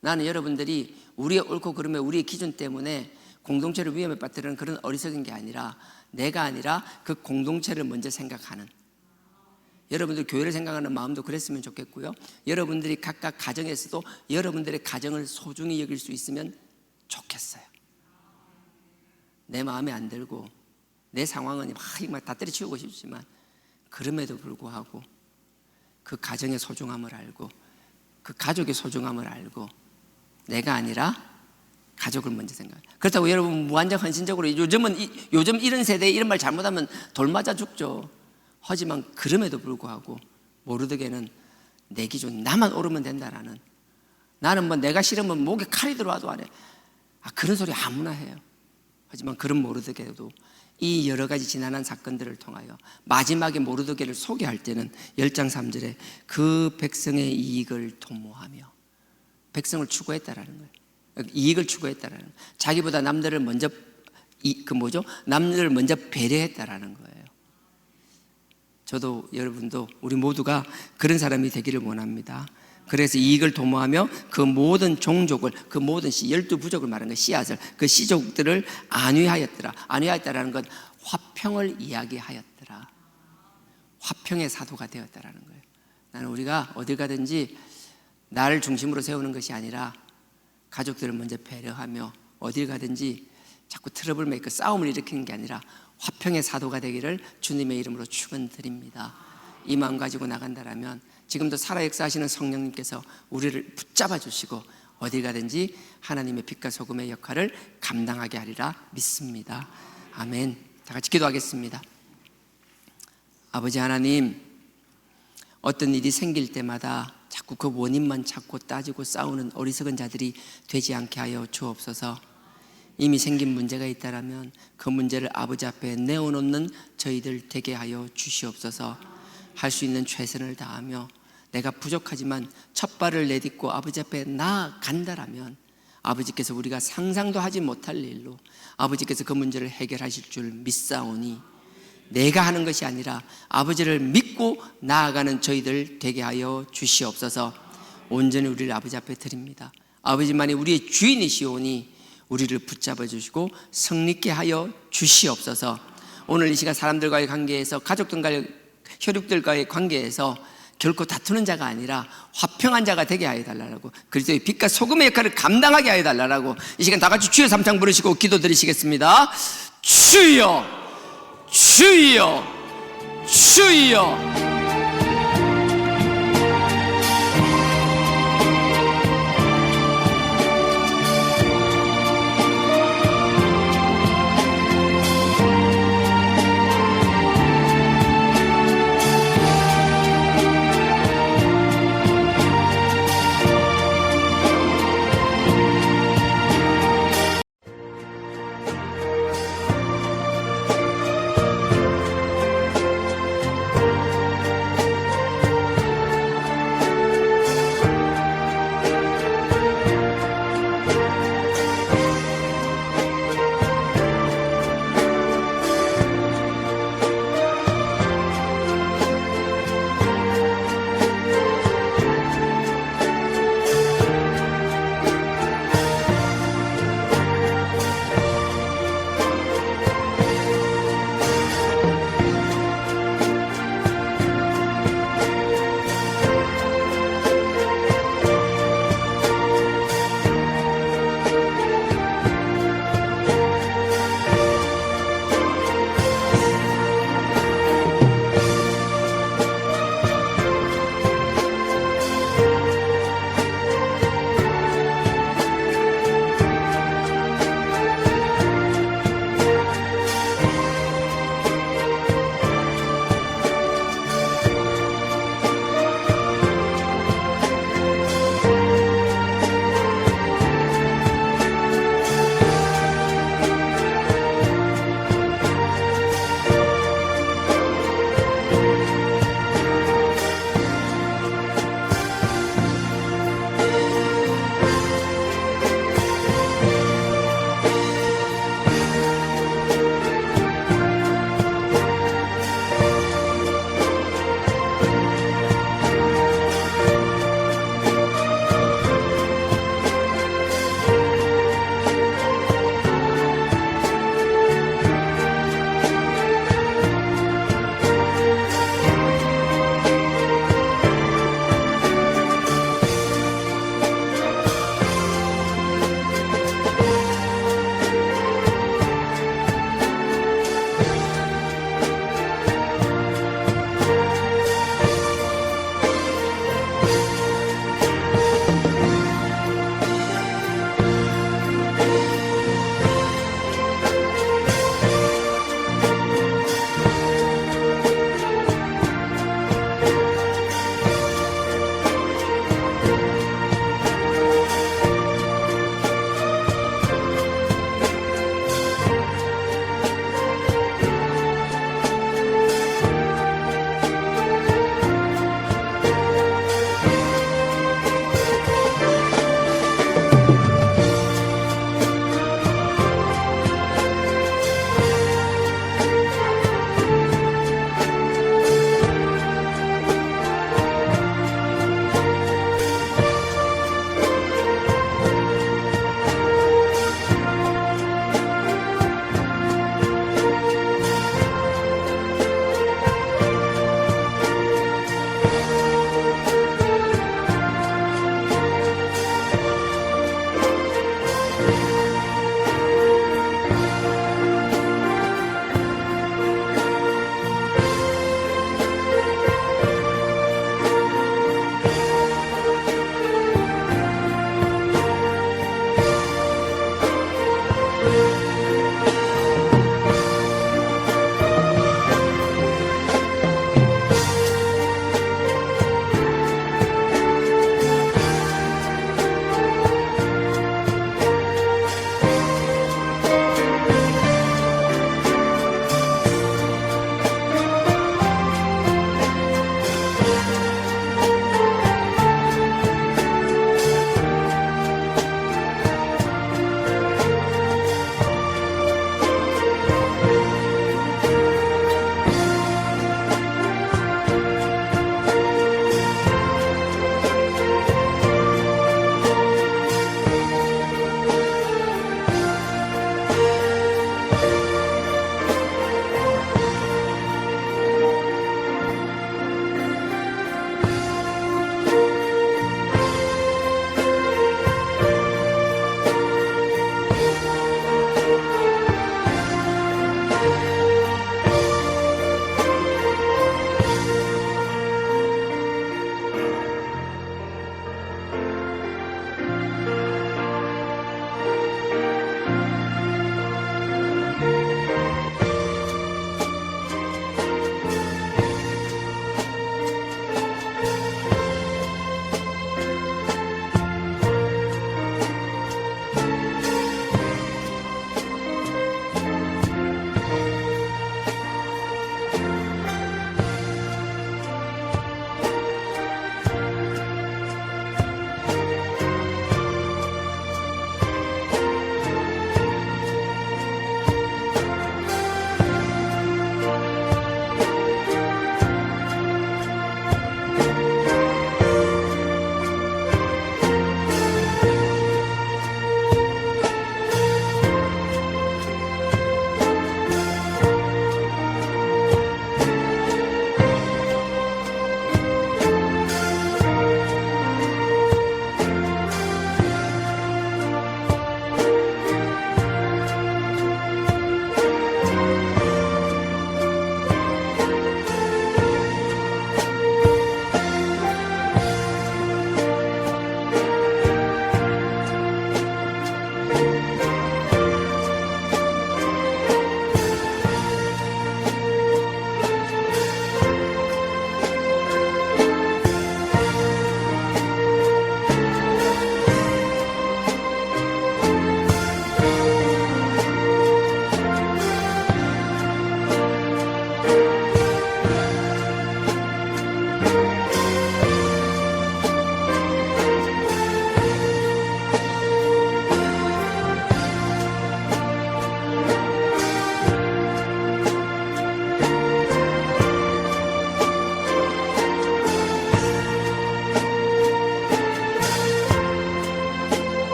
나는 여러분들이 우리의 옳고 그름에 우리의 기준 때문에 공동체를 위험에 빠뜨리는 그런 어리석은 게 아니라 내가 아니라 그 공동체를 먼저 생각하는, 여러분들 교회를 생각하는 마음도 그랬으면 좋겠고요. 여러분들이 각각 가정에서도 여러분들의 가정을 소중히 여길 수 있으면 좋겠어요. 내 마음에 안 들고 내 상황은 막 다 때려치우고 싶지만 그럼에도 불구하고 그 가정의 소중함을 알고 그 가족의 소중함을 알고 내가 아니라 가족을 먼저 생각해요. 그렇다고 여러분 무한정 헌신적으로 요즘 이런 세대에 이런 말 잘못하면 돌 맞아 죽죠. 하지만 그럼에도 불구하고 모르드게는 내 기준 나만 오르면 된다라는, 나는 뭐 내가 싫으면 목에 칼이 들어와도 안 해. 그런 소리 아무나 해요. 하지만 그런 모르드게도 이 여러 가지 지난한 사건들을 통하여 마지막에 모르드게를 소개할 때는 10장 3절에 그 백성의 이익을 도모하며 백성을 추구했다라는 거예요. 이익을 추구했다라는 거예요. 자기보다 남들을 먼저 남들을 먼저 배려했다라는 거예요. 저도 여러분도 우리 모두가 그런 사람이 되기를 원합니다. 그래서 이익을 도모하며 그 모든 종족을, 그 모든 12부족을 말하는 거예요. 씨앗을, 그 씨족들을 안위하였더라. 안위하였다라는 건 화평을 이야기하였더라. 화평의 사도가 되었다라는 거예요. 나는 우리가 어딜 가든지 나를 중심으로 세우는 것이 아니라 가족들을 먼저 배려하며 어딜 가든지 자꾸 트러블 메이커, 싸움을 일으키는 게 아니라 화평의 사도가 되기를 주님의 이름으로 축원드립니다. 이 마음 가지고 나간다라면 지금도 살아 역사하시는 성령님께서 우리를 붙잡아 주시고 어딜 가든지 하나님의 빛과 소금의 역할을 감당하게 하리라 믿습니다. 아멘. 다 같이 기도하겠습니다. 아버지 하나님, 어떤 일이 생길 때마다 자꾸 그 원인만 찾고 따지고 싸우는 어리석은 자들이 되지 않게 하여 주옵소서. 이미 생긴 문제가 있다라면 그 문제를 아버지 앞에 내어놓는 저희들 되게 하여 주시옵소서. 할 수 있는 최선을 다하며 내가 부족하지만 첫 발을 내딛고 아버지 앞에 나아간다라면 아버지께서 우리가 상상도 하지 못할 일로 아버지께서 그 문제를 해결하실 줄 믿사오니 내가 하는 것이 아니라 아버지를 믿고 나아가는 저희들 되게 하여 주시옵소서. 온전히 우리를 아버지 앞에 드립니다. 아버지만이 우리의 주인이시오니 우리를 붙잡아 주시고 성립케 하여 주시옵소서. 오늘 이 시간 사람들과의 관계에서, 가족들과의 혈육들과의 관계에서 결코 다투는 자가 아니라 화평한 자가 되게 하여 달라고, 그리스도의 빛과 소금의 역할을 감당하게 하여 달라고 이 시간 다 같이 주여 삼창 부르시고 기도드리시겠습니다. 주여, 주여, 주여.